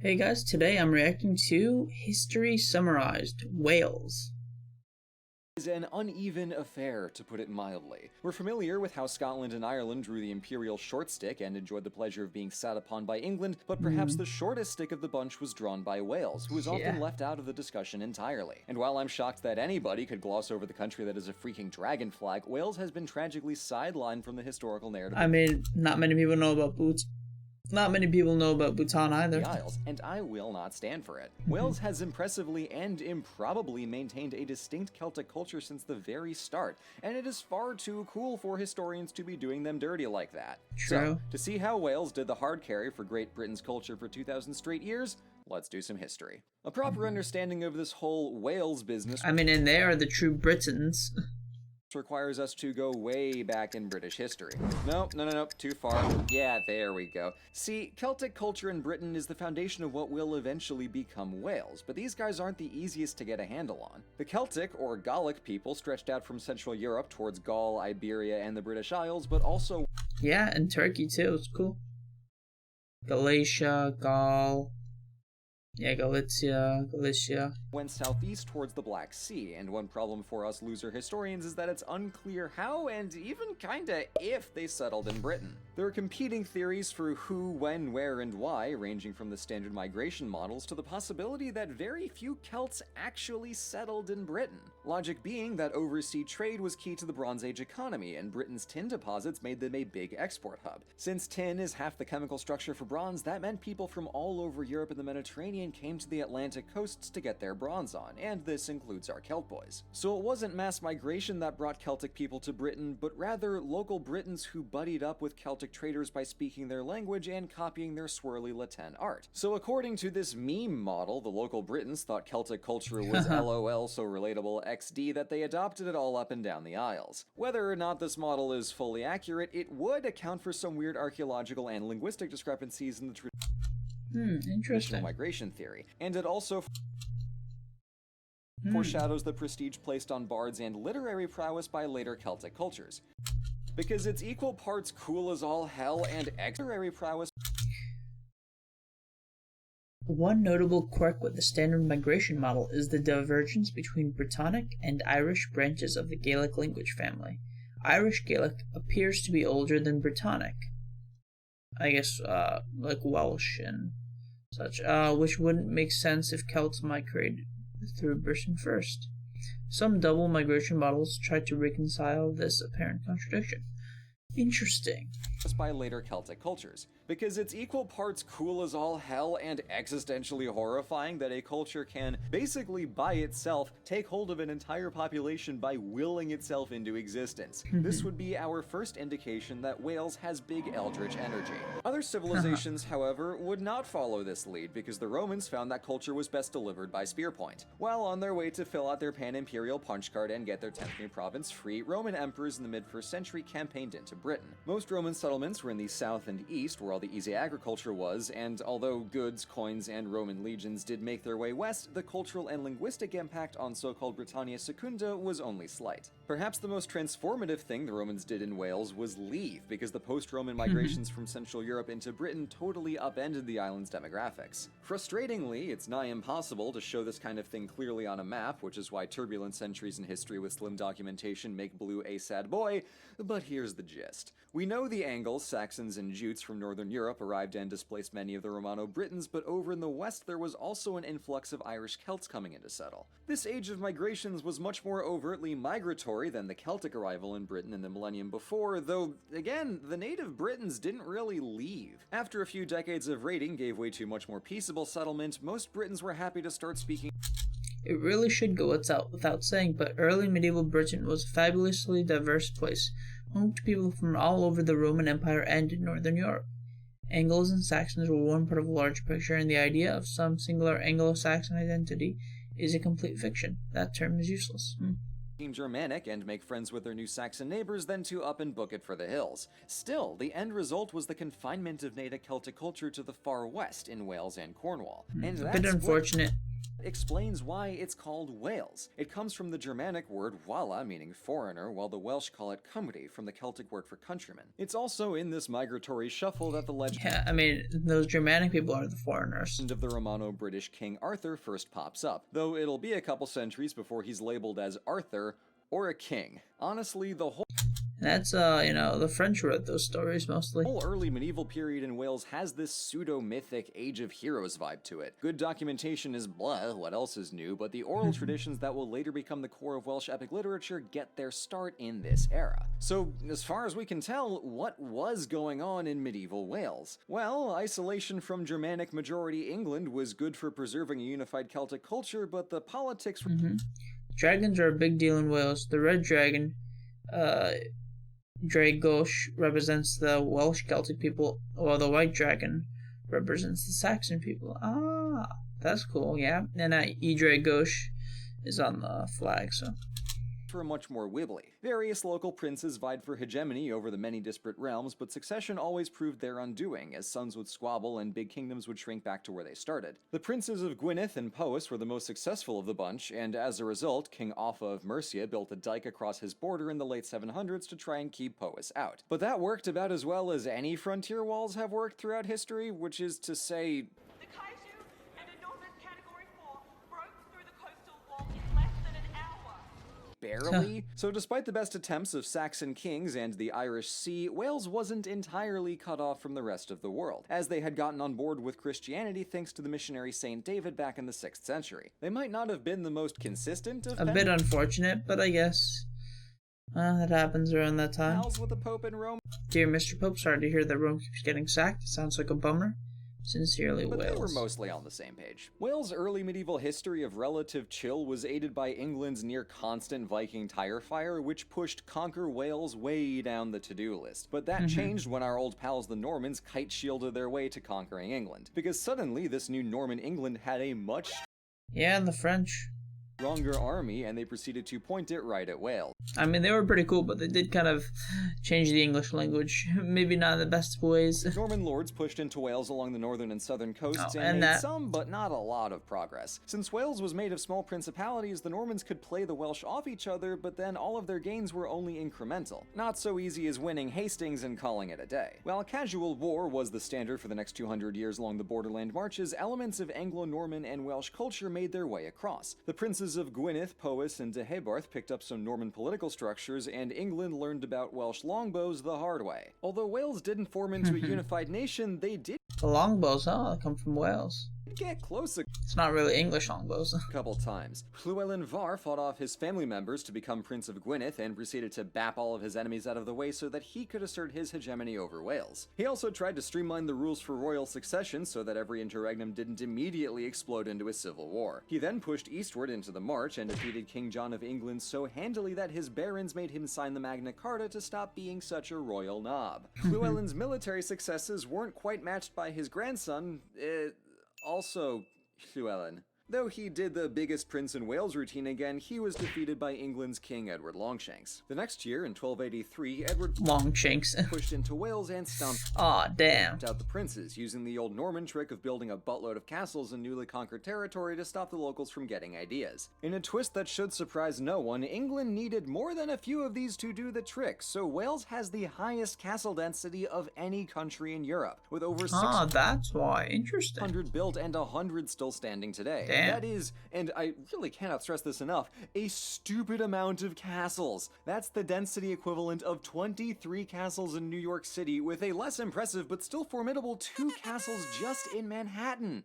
Hey guys, today I'm reacting to History Summarized Wales. Is an uneven affair, to put it mildly. We're familiar with how Scotland and Ireland drew the imperial short stick and enjoyed the pleasure of being sat upon by England, but perhaps the shortest stick of the bunch was drawn by Wales, who is often left out of the discussion entirely. And while I'm shocked that anybody could gloss over the country that is a freaking dragon flag, Wales has been tragically sidelined from the historical narrative. I mean, not many people know about Boots. Not many people know about Bhutan either. The Isles, and I will not stand for it. Wales has impressively and improbably maintained a distinct Celtic culture since the very start, and it is far too cool for historians to be doing them dirty like that. True. So, to see how Wales did the hard carry for Great Britain's culture for 2,000 straight years, let's do some history. A proper understanding of this whole Wales business I mean, and they are the true Britons. requires us to go way back in British history. No, too far. Yeah, there we go. See, Celtic culture in Britain is the foundation of what will eventually become Wales, but these guys aren't the easiest to get a handle on. The Celtic, or Gallic people stretched out from Central Europe towards Gaul, Iberia, and the British Isles, but also Yeah, and Turkey too, it's cool. Galatia, Gaul. Yeah, Galicia. went southeast towards the Black Sea, and one problem for us loser historians is that it's unclear how and even kinda if they settled in Britain. There are competing theories for who, when, where, and why, ranging from the standard migration models to the possibility that very few Celts actually settled in Britain. Logic being that overseas trade was key to the Bronze Age economy, and Britain's tin deposits made them a big export hub. Since tin is half the chemical structure for bronze, that meant people from all over Europe and the Mediterranean came to the Atlantic coasts to get their bronze on, and this includes our Celt boys. So it wasn't mass migration that brought Celtic people to Britain, but rather local Britons who buddied up with Celtic traders by speaking their language and copying their swirly Latin art. So according to this meme model, the local Britons thought Celtic culture was LOL so relatable XD that they adopted it all up and down the Isles. Whether or not this model is fully accurate, it would account for some weird archaeological and linguistic discrepancies in the traditional Interesting. migration theory, and it also foreshadows the prestige placed on bards and literary prowess by later Celtic cultures. Because it's equal parts cool as all hell and literary prowess. One notable quirk with the standard migration model is the divergence between Brittonic and Irish branches of the Gaelic language family. Irish Gaelic appears to be older than Brittonic. I guess, like Welsh and such, which wouldn't make sense if Celts migrated through Britain first. Some double migration models try to reconcile this apparent contradiction. Interesting. By later Celtic cultures. Because it's equal parts cool as all hell and existentially horrifying that a culture can, basically by itself, take hold of an entire population by willing itself into existence. This would be our first indication that Wales has big eldritch energy. Other civilizations, however, would not follow this lead because the Romans found that culture was best delivered by spearpoint. While on their way to fill out their pan-imperial punch card and get their 10th new province free, Roman emperors in the mid-1st century campaigned into Britain. Most Roman settlements were in the south and east, where all the easy agriculture was, and although goods, coins, and Roman legions did make their way west, the cultural and linguistic impact on so-called Britannia Secunda was only slight. Perhaps the most transformative thing the Romans did in Wales was leave, because the post-Roman migrations from Central Europe into Britain totally upended the island's demographics. Frustratingly, it's nigh impossible to show this kind of thing clearly on a map, which is why turbulent centuries in history with slim documentation make blue a sad boy, but here's the gist. We know the Angles, Saxons, and Jutes from northern Europe arrived and displaced many of the Romano-Britons, but over in the west there was also an influx of Irish Celts coming in to settle. This age of migrations was much more overtly migratory than the Celtic arrival in Britain in the millennium before, though, again, the native Britons didn't really leave. After a few decades of raiding gave way to much more peaceable settlement, most Britons were happy to start speaking. It really should go without saying, but early medieval Britain was a fabulously diverse place, home to people from all over the Roman Empire and northern Europe. Angles and Saxons were one part of a larger picture, and the idea of some singular Anglo-Saxon identity is a complete fiction. That term is useless. Germanic and make friends with their new Saxon neighbors than to up and book it for the hills. Still, the end result was the confinement of native Celtic culture to the far west in Wales and Cornwall. And A bit unfortunate. explains why it's called Wales. It comes from the Germanic word wala, meaning foreigner, while the Welsh call it cymru, from the Celtic word for countryman. It's also in this migratory shuffle that the legend Yeah, I mean, those Germanic people are the foreigners. of the Romano-British King Arthur first pops up, though it'll be a couple centuries before he's labeled as Arthur or a king. Honestly, the whole That's, the French wrote those stories mostly. early medieval period in Wales has this pseudo-mythic Age of Heroes vibe to it. Good documentation is blah, what else is new, but the oral traditions that will later become the core of Welsh epic literature get their start in this era. So, as far as we can tell, what was going on in medieval Wales? Well, isolation from Germanic majority England was good for preserving a unified Celtic culture, but the politics Dragons are a big deal in Wales. The red dragon, Dragosh, represents the Welsh Celtic people, while the white dragon represents the Saxon people. Ah, that's cool, yeah. And Dragosh is on the flag, so. were much more wibbly. Various local princes vied for hegemony over the many disparate realms, but succession always proved their undoing, as sons would squabble and big kingdoms would shrink back to where they started. The princes of Gwynedd and Powys were the most successful of the bunch, and as a result, King Offa of Mercia built a dike across his border in the late 700s to try and keep Powys out. But that worked about as well as any frontier walls have worked throughout history, which is to say, The Kaiju and enormous Category 4 broke through the coastal wall in less than an hour. barely. So despite the best attempts of Saxon kings and the Irish Sea, Wales wasn't entirely cut off from the rest of the world, as they had gotten on board with Christianity thanks to the missionary Saint David back in the 6th century. They might not have been the most consistent of A bit unfortunate, but I guess that happens around that time. pals with the Pope in Rome, Dear Mr. Pope, sorry to hear that Rome keeps getting sacked. It sounds like a bummer. Sincerely, but Wales. they were mostly on the same page. Wales' early medieval history of relative chill was aided by England's near-constant Viking tire fire, which pushed Conquer Wales way down the to-do list. But that changed when our old pals the Normans kite-shielded their way to conquering England, because suddenly this new Norman England had a much Yeah, and the French. stronger army, and they proceeded to point it right at Wales. I mean, they were pretty cool, but they did kind of change the English language. Maybe not in the best of ways. Norman lords pushed into Wales along the northern and southern coasts Oh, and and made that- some, but not a lot of progress. Since Wales was made of small principalities, the Normans could play the Welsh off each other, but then all of their gains were only incremental. Not so easy as winning Hastings and calling it a day. While casual war was the standard for the next 200 years along the borderland marches, elements of Anglo-Norman and Welsh culture made their way across. The princes of Gwynedd, Powys, and Deheubarth picked up some Norman political structures, and England learned about Welsh longbows the hard way. Although Wales didn't form into a unified nation, they did The longbows, they come from Wales. get close a It's not really English longbows. couple times. Llewellyn Var fought off his family members to become Prince of Gwynedd and proceeded to bap all of his enemies out of the way so that he could assert his hegemony over Wales. He also tried to streamline the rules for royal succession so that every interregnum didn't immediately explode into a civil war. He then pushed eastward into the March and defeated King John of England so handily that his barons made him sign the Magna Carta to stop being such a royal knob. Llewellyn's military successes weren't quite matched by his grandson, also Llewellyn. Though he did the biggest Prince in Wales routine again, he was defeated by England's King Edward Longshanks. The next year, in 1283, Edward Longshanks. pushed into Wales and stomped Aw, damn. out the princes, using the old Norman trick of building a buttload of castles in newly conquered territory to stop the locals from getting ideas. In a twist that should surprise no one, England needed more than a few of these to do the trick, so Wales has the highest castle density of any country in Europe, with over 600 That's why. Interesting. built and 100 still standing today. Damn. That is, and I really cannot stress this enough, a stupid amount of castles. That's the density equivalent of 23 castles in New York City, with a less impressive but still formidable 2 castles just in Manhattan.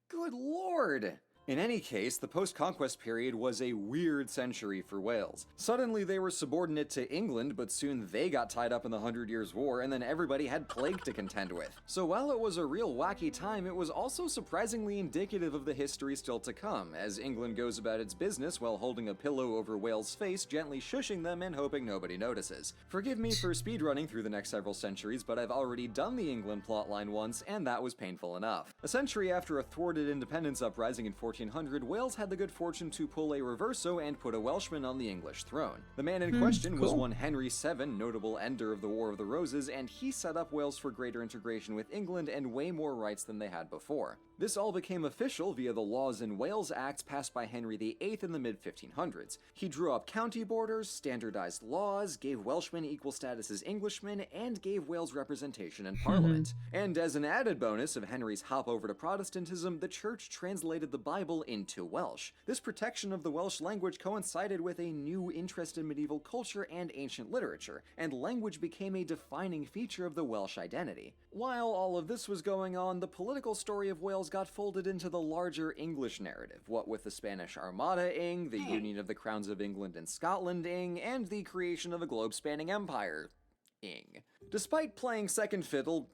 Good lord! In any case, the post-conquest period was a weird century for Wales. Suddenly they were subordinate to England, but soon they got tied up in the 100 Years' War, and then everybody had plague to contend with. So while it was a real wacky time, it was also surprisingly indicative of the history still to come, as England goes about its business while holding a pillow over Wales' face, gently shushing them and hoping nobody notices. Forgive me for speedrunning through the next several centuries, but I've already done the England plotline once, and that was painful enough. A century after a thwarted independence uprising in 14 1400, Wales had the good fortune to pull a reverso and put a Welshman on the English throne. The man in question was one Henry VII, notable ender of the War of the Roses, and he set up Wales for greater integration with England and way more rights than they had before. This all became official via the Laws in Wales Acts passed by Henry VIII in the mid-1500s. He drew up county borders, standardized laws, gave Welshmen equal status as Englishmen, and gave Wales representation in Parliament. And as an added bonus of Henry's hop over to Protestantism, the Church translated the Bible into Welsh. This protection of the Welsh language coincided with a new interest in medieval culture and ancient literature, and language became a defining feature of the Welsh identity. While all of this was going on, the political story of Wales got folded into the larger English narrative, what with the Spanish Armada-ing, the union of the crowns of England and Scotland-ing, and the creation of a globe-spanning empire-ing. Despite playing second fiddle,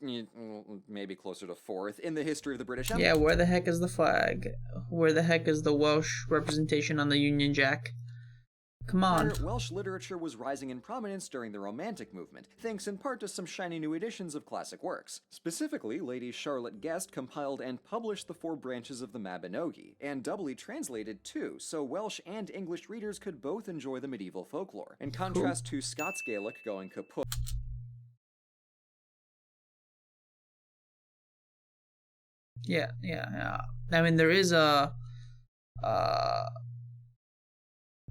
maybe closer to fourth, in the history of the British Empire... Yeah, where the heck is the flag? Where the heck is the Welsh representation on the Union Jack? Come on. Welsh literature was rising in prominence during the Romantic movement, thanks in part to some shiny new editions of classic works. Specifically, Lady Charlotte Guest compiled and published the 4 branches of the Mabinogi, and doubly translated too, so Welsh and English readers could both enjoy the medieval folklore. In contrast to Scots Gaelic going kaput. Yeah. I mean, there is a...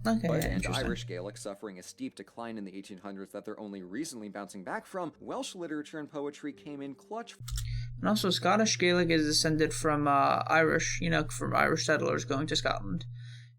Okay, and Irish Gaelic suffering a steep decline in the 1800s that they're only recently bouncing back from, Welsh literature and poetry came in clutch. And also, Scottish Gaelic is descended from Irish, from Irish settlers going to Scotland.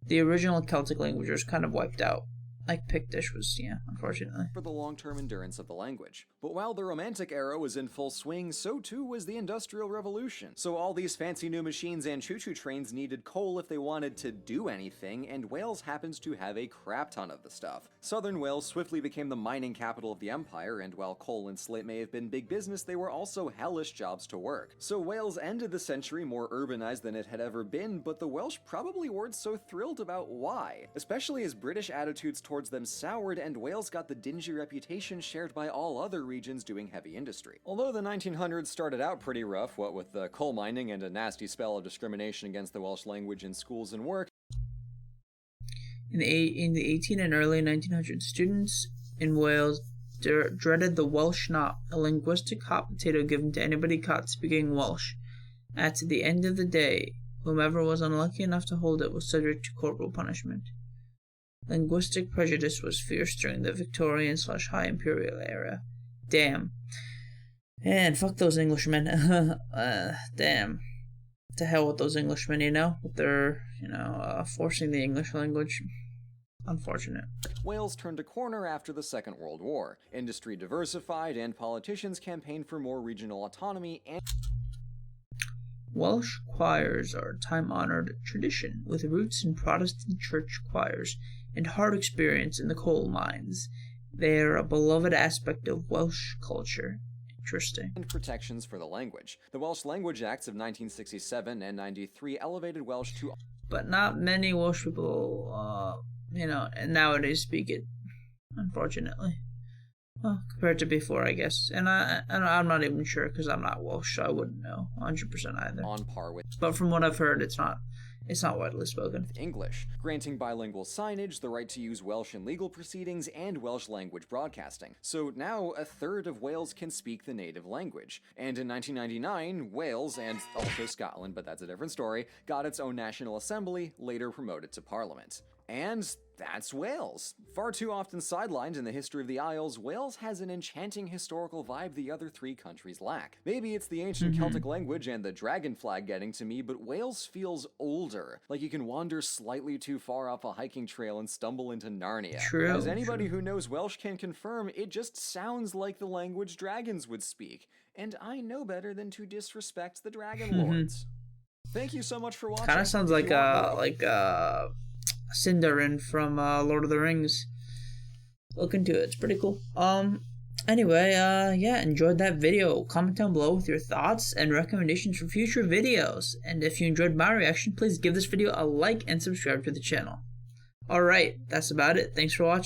The original Celtic language was kind of wiped out. Like Pictish was, unfortunately. For the long-term endurance of the language. But while the Romantic era was in full swing, so too was the Industrial Revolution. So all these fancy new machines and choo-choo trains needed coal if they wanted to do anything, and Wales happens to have a crap ton of the stuff. Southern Wales swiftly became the mining capital of the empire, and while coal and slate may have been big business, they were also hellish jobs to work. So Wales ended the century more urbanized than it had ever been, but the Welsh probably weren't so thrilled about why, especially as British attitudes towards them soured and Wales got the dingy reputation shared by all other regions doing heavy industry. Although the 1900s started out pretty rough, what with the coal mining and a nasty spell of discrimination against the Welsh language in schools and work. In the 18 and early 1900s, students in Wales dreaded the Welsh knot, a linguistic hot potato given to anybody caught speaking Welsh. At the end of the day, whomever was unlucky enough to hold it was subject to corporal punishment. Linguistic prejudice was fierce during the Victorian/High Imperial era. Damn. And fuck those Englishmen. Damn. To hell with those Englishmen, with their, forcing the English language. Unfortunate. Wales turned a corner after the Second World War. Industry diversified and politicians campaigned for more regional autonomy and... Welsh choirs are a time-honored tradition with roots in Protestant church choirs and hard experience in the coal mines. They are a beloved aspect of Welsh culture. Interesting. And protections for the language. The Welsh Language Acts of 1967 and 93 elevated Welsh to... But not many Welsh people, nowadays speak it, unfortunately. Well, compared to before, I guess. And I'm not even sure because I'm not Welsh, so I wouldn't know 100% either. On par with... But from what I've heard, it's not widely spoken. English, granting bilingual signage, the right to use Welsh in legal proceedings, and Welsh language broadcasting. So now a third of Wales can speak the native language. And in 1999, Wales, and also Scotland, but that's a different story, got its own national assembly, later promoted to Parliament. And that's Wales. Far too often sidelined in the history of the Isles, Wales has an enchanting historical vibe the other 3 countries lack. Maybe it's the ancient Celtic language and the dragon flag getting to me, but Wales feels older, like you can wander slightly too far off a hiking trail and stumble into Narnia. True. As anybody who knows Welsh can confirm, it just sounds like the language dragons would speak, and I know better than to disrespect the Dragon Lords. Thank you so much for watching. Kind of sounds like Sindarin from Lord of the Rings. Look into it, it's pretty cool. Anyway, enjoyed that video. Comment down below with your thoughts and recommendations for future videos. And if you enjoyed my reaction, please give this video a like and subscribe to the channel. Alright, that's about it. Thanks for watching.